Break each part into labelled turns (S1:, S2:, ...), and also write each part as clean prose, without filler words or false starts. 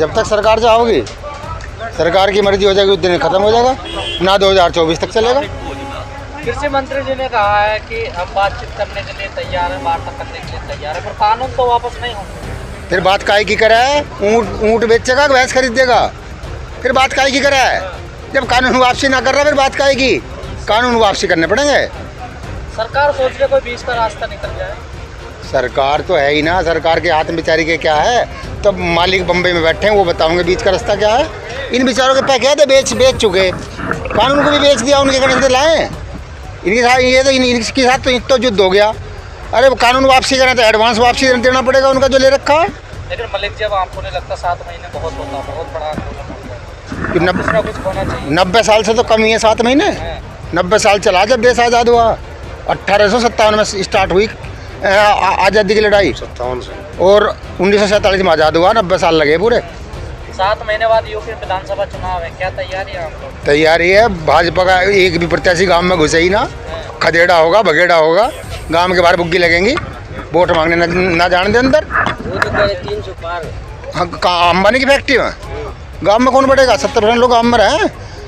S1: जब तक सरकार चाहोगी, सरकार की मर्जी हो जाएगी उस दिन खत्म हो जाएगा ना, 2024 तक चलेगा।
S2: कृषि मंत्री जी ने कहा है कि हम बातचीत करने के लिए तैयार है, वार्ता करने के लिए तैयार है, पर कानून तो वापस नहीं होगा।
S1: फिर बात काहे की करा है? ऊँट बेचेगा कि भैंस खरीद देगा? फिर बात काहे की करा है? जब कानून वापसी ना कर रहा फिर बात काहे की? कानून वापसी करने पड़ेंगे।
S2: सरकार सोच रहे कोई बीच का रास्ता निकल जाए।
S1: सरकार तो है ही ना, सरकार के हाथ में बेचारी के क्या है? तब मालिक बम्बई में बैठे हैं, वो बताओगे बीच का रास्ता क्या है। इन बेचारों के पैके थे बेच चुके, कानून को भी बेच दिया, उनके गणित लाए इनके साथ। ये तो इनके साथ तो युद्ध हो गया। अरे वो कानून वापसी करना तो एडवांस वापसी देना पड़ेगा उनका जो ले रखा है।
S2: लेकिन मलिक जी अब आपको नहीं लगता 7 महीने बहुत होता, बहुत बड़ा
S1: कि
S2: कुछ होना चाहिए?
S1: 90 साल से तो कम ही है 7 महीने। 90 साल चला जब देश आज़ाद हुआ। 1857 में स्टार्ट हुई आज़ादी की लड़ाई,
S3: 57 से,
S1: और 1947 में आज़ाद हुआ। 90 साल लगे पूरे।
S2: 7 महीने बाद यूपी विधानसभा चुनाव है, क्या तैयारी है आपको?
S1: तैयारी है। भाजपा का एक भी प्रत्याशी गांव में घुसे ही ना, खदेड़ा होगा, भगेड़ा होगा, गांव के बाहर बुग्गी लगेंगी, वोट मांगने ना जाने दे अंदर।
S2: वो तो कह रहे 300 पार।
S1: हाँ, अंबानी की फैक्ट्री में गांव में कौन बढ़ेगा? 70% लोग गांव में रहे।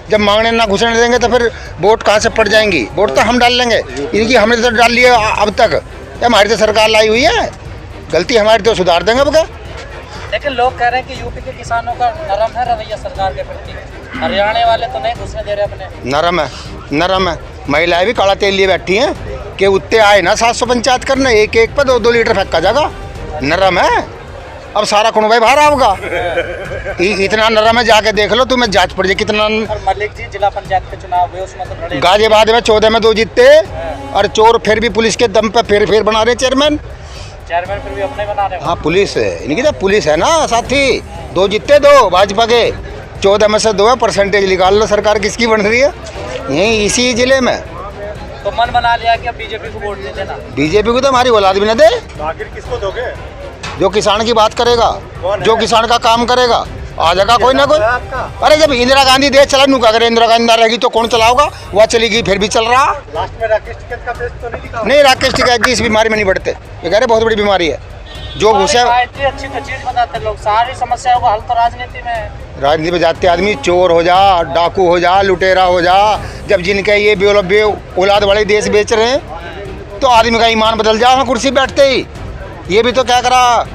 S1: जब मांगने ना घुसने देंगे तो फिर वोट कहाँ से पड़ जाएंगी? वोट तो हम डाल लेंगे, इनकी हमने तो डाल लिया अब तक। हमारी तो सरकार लाई हुई है, गलती हमारी तो सुधार देंगे अब क्या।
S2: लेकिन लोग कह रहे हैं कि यूपी के किसानों का नरम है रवैया सरकार के प्रति, हरियाणा वाले तो नहीं घुसने दे रहे अपने।
S1: नरम है। महिलाएं भी काला तेल लिए बैठी हैं कि उत्ते आए ना 700 पंचायत करने, एक पे 2-2 लीटर फेंका जाएगा। नरम है। अब सारा कुनबा बाहर आओगा, इतना नरम है। जाके देख लो, तुम्हें जांच पड़ जाए कितना।
S2: मलिक जी जिला पंचायत के चुनाव हुए, उसमें तो लड़े।
S1: गाजियाबाद में 14 में 2 जीतते, और चोर फिर भी पुलिस के दम पे फिर बना रहे चेयरमैन
S2: फिर भी अपने बना रहे।
S1: हाँ, पुलिस है इनकी, तो पुलिस है ना साथी। 2 जीतते 2 भाजपा के, 14 में से 2 है। परसेंटेज निकाल लो सरकार किसकी बन रही है यही इसी जिले में।
S2: तो मन बना लिया कि अब बीजेपी को वोट दे देना।
S1: बीजेपी को तो हमारी औलाद भी न दे।
S3: आखिर किसको दोगे?
S1: जो किसान की बात करेगा, जो किसान का काम करेगा, आ जाएगा कोई ना कोई। अरे जब इंदिरा गांधी देश चला, नू क्या करे? इंदिरा गांधी ना रहेगी तो कौन चलाओगा? वह चलेगी फिर भी चल रहा।
S3: लास्ट में राकेश टिकैत का फेस तो नहीं दिखा?
S1: नहीं, राकेश टिकैत जी इस बीमारी में नहीं बढ़ते। ये कह रहे बहुत बड़ी बीमारी है जो घुसे।
S2: इतनी अच्छी तो चीज बताते लोग, सारी समस्याओं का हल तो राजनीति में है।
S1: राजनीति में जाते आदमी चोर हो जा, डाकू हो जा, लुटेरा हो जा, जब जिनके ये औलाद वाले देश बेच रहे हैं तो आदमी का ईमान बदल जा वहाँ कुर्सी बैठते ही। ये भी तो क्या करा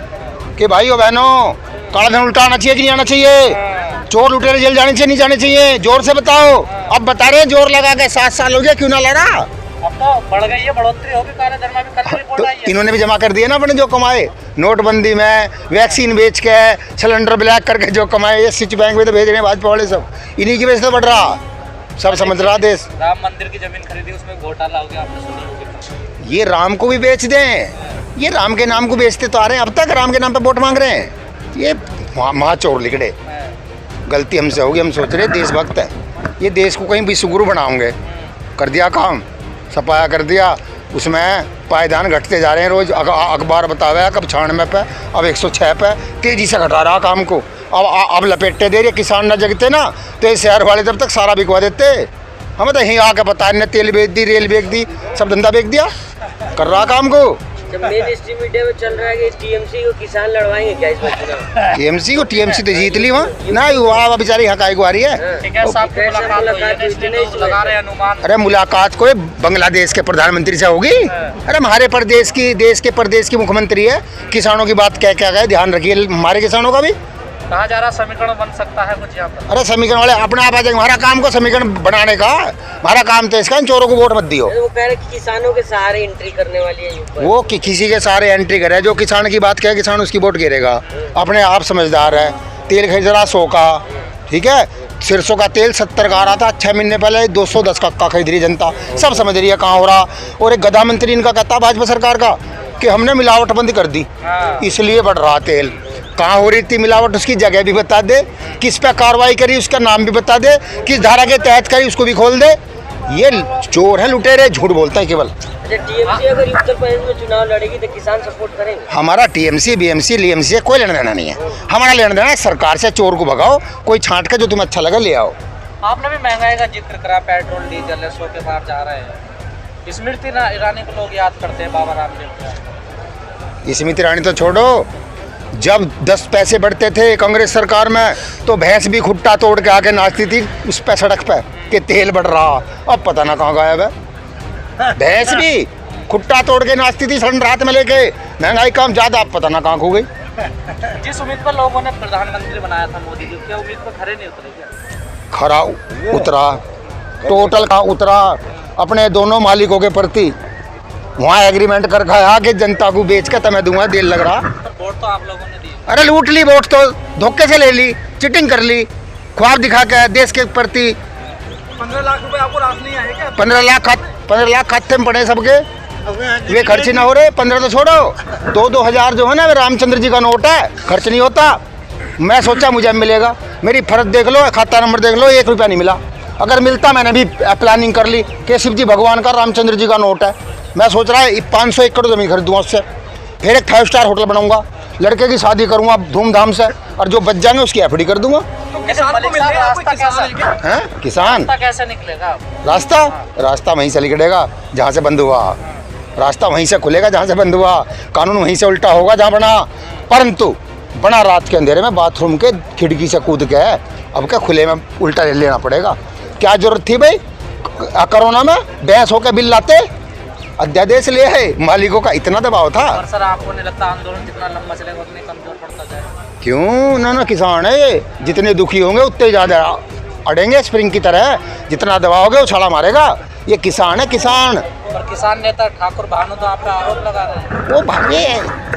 S1: कि भाई और बहनों, काला धन उल्टा आना चाहिए कि नहीं आना चाहिए? चोर लुटेरे जेल जाने चाहिए नहीं जाने चाहिए? जोर से बताओ। अब बता रहे हैं जोर लगा के 7 साल हो गया, क्यों ना लड़ा?
S2: अब तो बढ़ गई है, बढ़ोतरी होगी। काले धन में भी कल रिपोर्ट आई है।
S1: इन्होंने भी जमा कर दिए ना अपने जो कमाए, नोटबंदी में, वैक्सीन बेच के, सिलेंडर ब्लैक करके जो कमाए, ये स्विच बैंक में तो भेज रहे हैं भाजपा वाले सब। इन्हीं की वजह से बढ़ रहा, सब समझ रहा देश।
S2: राम मंदिर की जमीन खरीदी, उसमें घोटाला हो गया, आपने सुनी होगी।
S1: ये राम को भी बेच दें, ये राम के नाम को बेचते तो आ रहे हैं अब तक, राम के नाम पे वोट मांग रहे हैं। ये महाचोर लिखड़े। गलती हमसे होगी, हम सोच रहे देशभक्त है, ये देश को कहीं भी सुगुरु बनाओगे। कर दिया काम, सफाया कर दिया, उसमें पायदान घटते जा रहे हैं रोज। अखबार बतावे कब 96 पे, अब 106 पे, तेजी से घटा रहा काम को। अब लपेटते दे रहे, किसान न जगते ना तो ये शहर वाले जब तक सारा बिकवा देते। हमें तो यहीं आके बता रहे, तेल बेच दी, रेल बेच दी, सब धंधा बेच दिया, कर रहा काम को।
S4: जब मेन स्ट्रीम मीडिया में चल रहा है कि टीएमसी को किसान लड़वाएंगे क्या इस बार?
S1: टीएमसी को तो जीत ली वहाँ ना, वहाँ बेचारी यहाँ काय को आ रही है। अरे मुलाकात को बांग्लादेश के प्रधानमंत्री से होगी? अरे हमारे देश के प्रदेश की मुख्यमंत्री है, किसानों की बात क्या क्या गए, ध्यान रखिए हमारे किसानों का भी।
S2: कहा जा रहा समीकरण बन सकता है कुछ यहाँ पर।
S1: अरे समीकरण वाले अपने आप आ जाएंगे, हमारा काम को समीकरण बनाने का, हमारा काम तो इसका चोरों को वोट मत दियो।
S4: वो कह रहे कि किसानों के सहारे एंट्री करने वाली है ऊपर।
S1: वो किसी के सहारे एंट्री करे, जो किसान की बात कहे किसान उसकी वोट गिरेगा। अपने आप समझदार है, तेल खरीद रहा 100 का, ठीक है, सरसों का तेल 70 का आ रहा था 6 महीने पहले, 210 का खरीद रही जनता, सब समझ रही है कहाँ हो रहा। और एक गधा मंत्री इनका कहता भाजपा सरकार का कि हमने मिलावट बंद कर दी, इसलिए बढ़ रहा तेल। कहाँ हो रही थी मिलावट, उसकी जगह भी बता दे, किस पे कार्रवाई करी उसका नाम भी बता दे, किस धारा के तहत करी उसको भी खोल दे। ये चोर है, लुटेरे, झूठ बोलता है केवल।
S4: अच्छा, टीएमसी अगर उत्तर प्रदेश में चुनाव लड़ेगी तो किसान सपोर्ट करेंगे?
S1: हमारा टीएमसी बीएमसी लीएमसी से कोई लेना देना नहीं है, हमारा लेना देना है सरकार से। चोर को भगाओ, कोई छांट के जो तुम्हें अच्छा लगे ले आओ।
S2: आपने भी महंगाई का जिक्र करा, पेट्रोल डीजल 100 के पार जा रहे हैं। स्मृति ईरानी को लोग याद करते हैं, बाबा रामदेव को।
S1: स्मृति ईरानी तो छोड़ो, जब 10 पैसे बढ़ते थे कांग्रेस सरकार में तो भैंस भी खुट्टा तोड़ के आके नाचती थी उस पे सड़क पे कि तेल बढ़ रहा। अब पता ना कहाँ गायब है। भैंस भी खुट्टा तोड़ के नाचती थी सन रात में लेके, महंगाई कम ज़्यादा, अब पता ना कहाँ खो गई।
S2: जिस उम्मीद पर लोगों ने प्रधानमंत्री बनाया था मोदी जी, क्या उम्मीद पर खरे नहीं उतरे क्या?
S1: खरा उतरा, टोटल का उतरा अपने दोनों मालिकों के प्रति। वहाँ एग्रीमेंट कर खाया कि जनता को बेच के तुम्हें दूंगा, देर लग रहा।
S2: वोट तो आप लोगों ने दी।
S1: अरे लूट ली वोट तो, धोखे से ले ली, चीटिंग कर ली, ख्वाब दिखा के देश के प्रति।
S3: 15 लाख रुपए आपको रास नहीं आए क्या?
S1: 15 लाख खाते में पड़े सबके, वे खर्च ही ना हो रहे। 15 तो छोड़ो, 2-2 हज़ार जो है ना वे रामचंद्र जी का नोट है, खर्च नहीं होता। मैं सोचा मुझे मिलेगा, मेरी फर्ज देख लो, खाता नंबर देख लो, 1 रुपया नहीं मिला। अगर मिलता मैंने भी प्लानिंग कर ली कि शिव जी भगवान का रामचंद्र जी का नोट है। मैं सोच रहा है 500 एकड़ ज़मीन खरीदूँगा उससे, फिर एक 5 स्टार होटल बनाऊंगा, लड़के की शादी करूँगा धूमधाम से, और जो बच जाएंगे उसकी एफडी कर दूंगा। किसान
S2: कैसे निकलेगा?
S1: रास्ता वहीं से निकलेगा जहाँ से बंद हुआ, रास्ता वहीं से खुलेगा जहाँ से बंद हुआ, कानून वहीं से उल्टा होगा जहाँ बना। परंतु बना रात के अंधेरे में बाथरूम के खिड़की से कूद के, अब क्या खुले में उल्टा लेना पड़ेगा? क्या जरूरत थी भाई कोरोना में बहस होकर बिल लाते? अध्यादेश ले है, मालिकों का इतना दबाव था।
S2: और सर आपको नहीं लगता आंदोलन जितना लंबा चलेगा उतनी कमजोर पड़ता जाए?
S1: क्यों ना, किसान है ये, जितने दुखी होंगे उतने ज़्यादा अड़ेंगे स्प्रिंग की तरह, जितना दबाओगे वो छाला मारेगा। ये किसान है, किसान।
S2: और किसान नेता ठाकुर भानु तो आप पे आरोप लगा रहे हैं।
S1: वो भागे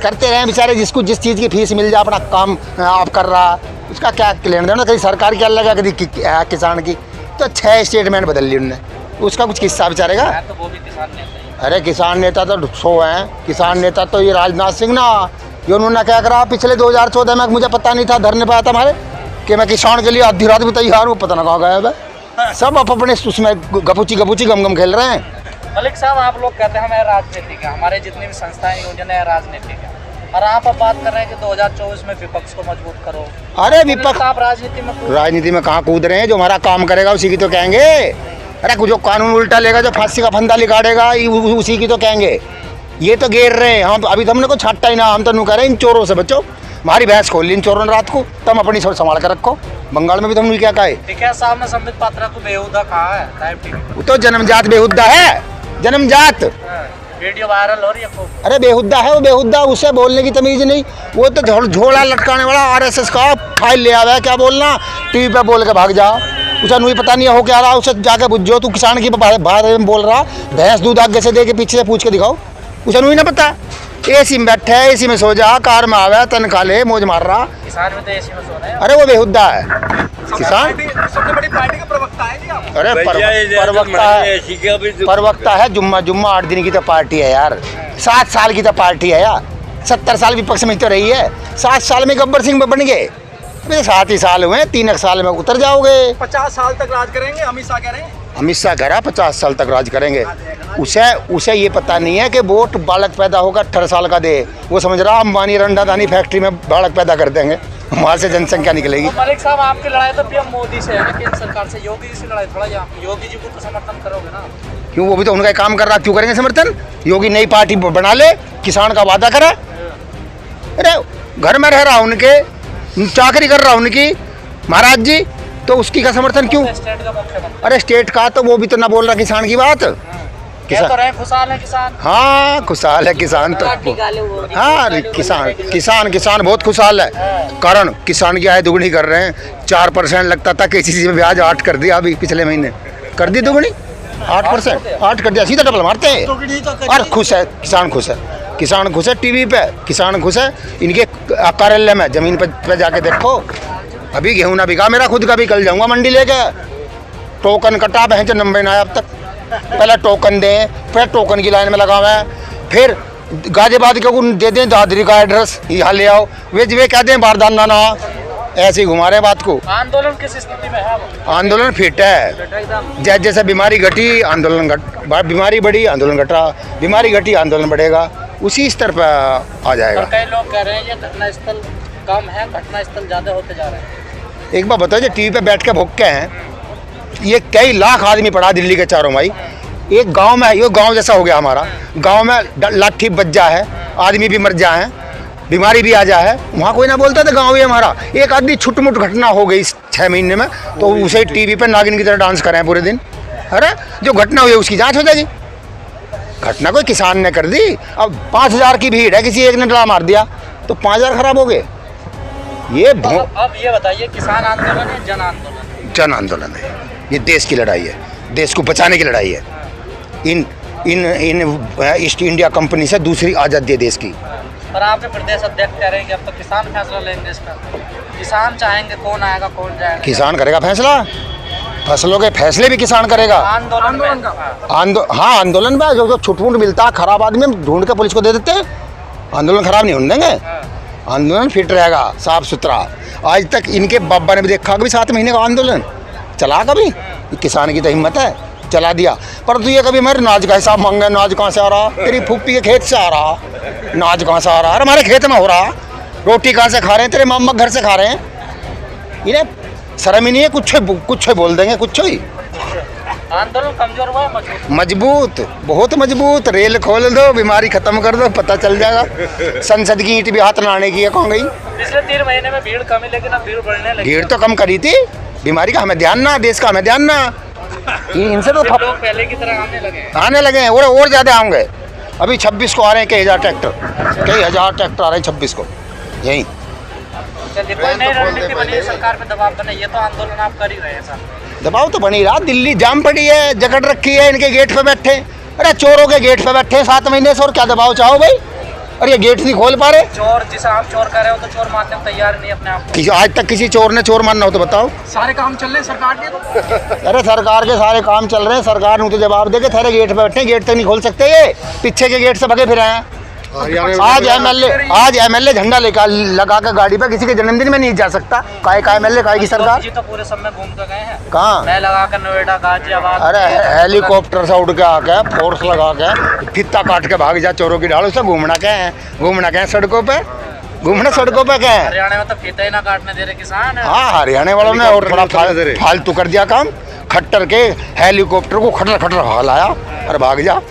S1: करते रहे बेचारे, जिसको जिस चीज़ की फीस मिल जाए अपना काम आप कर रहा, उसका क्या लेना देना? कहीं सरकार की अलग है, कभी किसान की। तो 6 स्टेटमेंट बदल ली उनने, उसका कुछ किस्सा बेचारेगा।
S2: तो वो भी किसान नेता ही।
S1: अरे किसान नेता तो 100 हैं। किसान नेता तो ये राजनाथ सिंह ना, ये उन्होंने क्या करा पिछले 2014 में, मुझे पता नहीं था, धरने पे आया था हमारे कि मैं किसान के लिए आधी रात में तैयार हूँ, पता ना कहाँ गया है। सब अपने उसमें गपूची गम खेल रहे हैं।
S2: मलिक साहब, आप लोग कहते हैं हमें राजनीतिक है, हमारे जितनी भी संस्थाएं योजना है राजनीतिक है, और आप अब बात कर रहे हैं कि 2024 में विपक्ष को मजबूत करो।
S1: अरे विपक्ष,
S2: आप राजनीति में
S1: कहाँ कूद रहे हैं? जो हमारा काम करेगा उसी की तो कहेंगे। अरे जो कानून उल्टा लेगा, जो फांसी का फंदा लिगाड़ेगा, उसी की तो कहेंगे। ये तो घेर रहे हैं हम, अभी तो हमने को छाटा ही ना, हम तो कह रहे हैं इन चोरों से बचो। हमारी भैंस खोल ली इन चोरों ने रात को, तुम अपनी संभाल कर रखो। बंगाल में भी तुमने क्या कहा है?
S2: ठीक है, साहब ने संबित पात्रा को बेहुदा कहा है लाइव टीवी।
S1: वो तो जन्मजात बेहुदा है, जन्मजात।
S2: वीडियो वायरल हो रही है खूब।
S1: अरे बेहुदा है वो, बेहुदा, उसे बोलने की तमीज नहीं। वो तो झोला लटकाने वाला RSS का फाइल ले आया है, क्या बोलना, टीवी पे बोल के भाग जा। उसे नहीं पता नहीं हो क्या रहा, उसे जाके बुझो। तू किसान की बारे में बोल रहा, भैंस दूध आगे से दे के पीछे से पूछ के दिखाओ, उसे नहीं ना पता। AC में बैठे है, AC में सो जा, कार में आवे, तनखा ले, मौज मार रहा।
S2: किसान में तो AC में सो रहे हैं।
S1: अरे वो बेहुदा है किसान।
S3: सबसे बड़ी पार्टी का प्रवक्ता है जी आप?
S1: अरे प्रवक्ता है, जुम्मा 8 दिन की तो पार्टी है यार, 7 साल की तो पार्टी है यार। 70 साल विपक्ष में तो रही है, 7 साल में गब्बर सिंह बन गए, अभी 7 ही साल हुए, 3 साल में उतर जाओगे।
S3: 50 साल तक राज करेंगे, अमित शाह कह रहे हैं।
S1: अमित शाह कह रहा 50 साल तक राज करेंगे। उसे ये पता नहीं है कि वोट बालक पैदा होगा 18 साल का दे, वो समझ रहा अंबानी रंडादानी फैक्ट्री में बालक पैदा कर देंगे, वहाँ से जनसंख्या निकलेगी।
S2: तो मलिक साहब, आपकी लड़ाई तो PM मोदी से है ना, केंद्र सरकार से। योगी जी से लड़ाई थोड़ा, योगी जी को तो समर्थन करोगे ना?
S1: क्यों, वो भी तो उनका काम कर रहा, क्यों करेंगे समर्थन? योगी नई पार्टी बना ले, किसान का वादा करे। अरे घर में रह रहा उनके, चाकरी कर रहा उनकी महाराज जी, तो उसकी का समर्थन क्यों?
S2: स्टेट का मुख्यमंत्री।
S1: अरे स्टेट का तो वो भी तो ना बोल रहा किसान की बात।
S2: कह तो रहे खुशहाल है किसान।
S1: हाँ खुशहाल है किसान तो, हाँ किसान बहुत खुशहाल है। कारण किसान की आय दुगनी कर रहे हैं। 4% लगता था KCC में ब्याज 8 कर दिया, अभी पिछले महीने कर दी दुगनी, 8%, 8 कर दिया, सीधा डबल मारते हैं। और खुश है किसान, खुश है किसान, खुश है। टीवी पे किसान खुश है, इनके कार्यालय में जमीन पे जाके देखो, अभी गेहूँ ना बिका मेरा खुद का भी, कल जाऊँगा मंडी लेके। टोकन कटा बहन से नंबर ना आया अब तक। पहले टोकन दें, फिर टोकन की लाइन में लगा हुआ है, फिर गाजियाबाद के दे दें दादरी का एड्रेस, यहाँ ले आओ, वे कह दें बारदाना ना, ऐसे ही घुमा रहे बात को।
S2: आंदोलन किस स्थिति में है?
S1: आंदोलन फिट है, जैसे बीमारी घटी आंदोलन बीमारी बढ़ी आंदोलन घटा, बीमारी घटी आंदोलन बढ़ेगा, उसी स्तर पर आ जाएगा।
S2: कई लोग कह रहे हैं ये घटना स्थल कम है, घटना स्थल ज़्यादा होते जा रहे हैं।
S1: एक बार बताओ, जो टीवी पे बैठ के भुक्के हैं, ये कई लाख आदमी पड़ा दिल्ली के चारों भाई। एक गांव में, ये गांव जैसा हो गया हमारा, गांव में लाठी बच जा है, आदमी भी मर जाए हैं, बीमारी भी आ जाए, वहाँ कोई ना बोलता था गाँव ही हमारा। एक आदमी छुटमुट घटना हो गई 6 महीने में तो उसे टीवी पे नागिन की तरह डांस करें पूरे दिन। अरे जो घटना हुई उसकी जांच हो जाएगी। घटना कोई किसान ने कर दी, अब 5000 की भीड़ है, किसी एक ने डरा मार दिया तो 5000 खराब हो गए। ये
S2: अब ये बताइए, किसान आंदोलन है जन आंदोलन?
S1: जन आंदोलन है, ये देश की लड़ाई है, देश को बचाने की लड़ाई है। इन इन इन ईस्ट इंडिया कंपनी से दूसरी आज़ादी है देश की।
S2: पर आपके प्रदेश अध्यक्ष कह रहे हैं कि अब तो किसान फैसला लेंगे इसका। किसान चाहेंगे, कौन आएगा कौन जाएगा?
S1: किसान करेगा फैसला, फसलों के फैसले भी किसान करेगा।
S2: आंदोलन का
S1: हाँ आंदोलन में जो छुटमुट मिलता है खराब आदमी हम ढूंढ के पुलिस को दे देते हैं। आंदोलन खराब नहीं होने देंगे, आंदोलन फिट रहेगा, साफ सुथरा। आज तक इनके बाबा ने भी देखा कभी 7 महीने का आंदोलन चला, कभी किसान की तो हिम्मत है, चला दिया। परंतु ये कभी मेरे नाज का हिसाब मांगे, नाज कहाँ से आ रहा, तेरी फूफी के खेत से आ रहा, नाज कहाँ से आ रहा, अरे हमारे खेत में हो रहा, रोटी कहाँ से खा रहे हैं, तेरे मामा घर से खा रहे हैं। इन्हें शर्म ही नहीं है, कुछ बोल देंगे, कुछ ही।
S2: आंदोलन कमजोर हुआ है
S1: मजबूत, बहुत मजबूत। रेल खोल दो, बीमारी खत्म कर दो, पता चल जाएगा। संसद की ईंट भी हाथ लाने की है, कौन गई?
S2: पिछले 3 महीने में भीड़ कमी, लेकिन अब भीड़ बढ़ने लगी।
S1: भीड़ तो कम करी थी, बीमारी का हमें ध्यान ना, देश का हमें ध्यान ना। इनसे तो
S2: लोग पहले की तरह आने लगे हैं
S1: और ज़्यादा आएंगे। अभी 26 को आ रहे हैं कई हज़ार ट्रैक्टर आ रहे हैं 26 को यहीं।
S2: चलिए, कोई नई रणनीति बनी है सरकार पे, दबाव बने, ये तो आंदोलन आप कर ही रहे हैं सर।
S1: दबाव तो बनी रहा, दिल्ली जाम पड़ी है, जकड़ रखी है, इनके गेट पे बैठे। अरे चोरों के गेट पे बैठे 7 महीने से, और क्या दबाव चाहो भाई? अरे ये गेट नहीं खोल पा रहे।
S2: चोर, जिसे आप चोर कर रहे हो, तो चोर मानने को तैयार नहीं अपने आप को।
S1: आज तक किसी चोर ने चोर मानना हो तो बताओ।
S3: सारे काम चल रहे हैं सरकार के तो।
S1: अरे सरकार के सारे काम चल रहे हैं, सरकार ने तो जवाब दे के थारे गेट पे बैठे, गेट तक नहीं खोल सकते, ये पीछे के गेट से भगे फिर आए। आज एमएलए झंडा लेकर लगा के गाड़ी पे किसी के जन्मदिन में नहीं जा सकता। काय एमएलए, काय की सरकार?
S2: जी तो पूरे सब में घूम के गए हैं।
S1: कहाँ?
S2: मैं लगा कर नोएडा, गाजियाबाद।
S1: अरे हेलीकॉप्टर से उड़ के आके, फोर्स लगा के, फित्ता काट के भाग जा चोरों की ढाल से। घूमना क्या है सड़कों पे? सड़कों पे क्या है?
S2: हरियाणा में तो फीता ही ना काटने दे रहे किसान।
S1: हाँ, हरियाणा वालों ने और थोड़ा फालतू कर दिया काम। खट्टर के हेलीकॉप्टर को खटर खटर हलाया और भाग गया।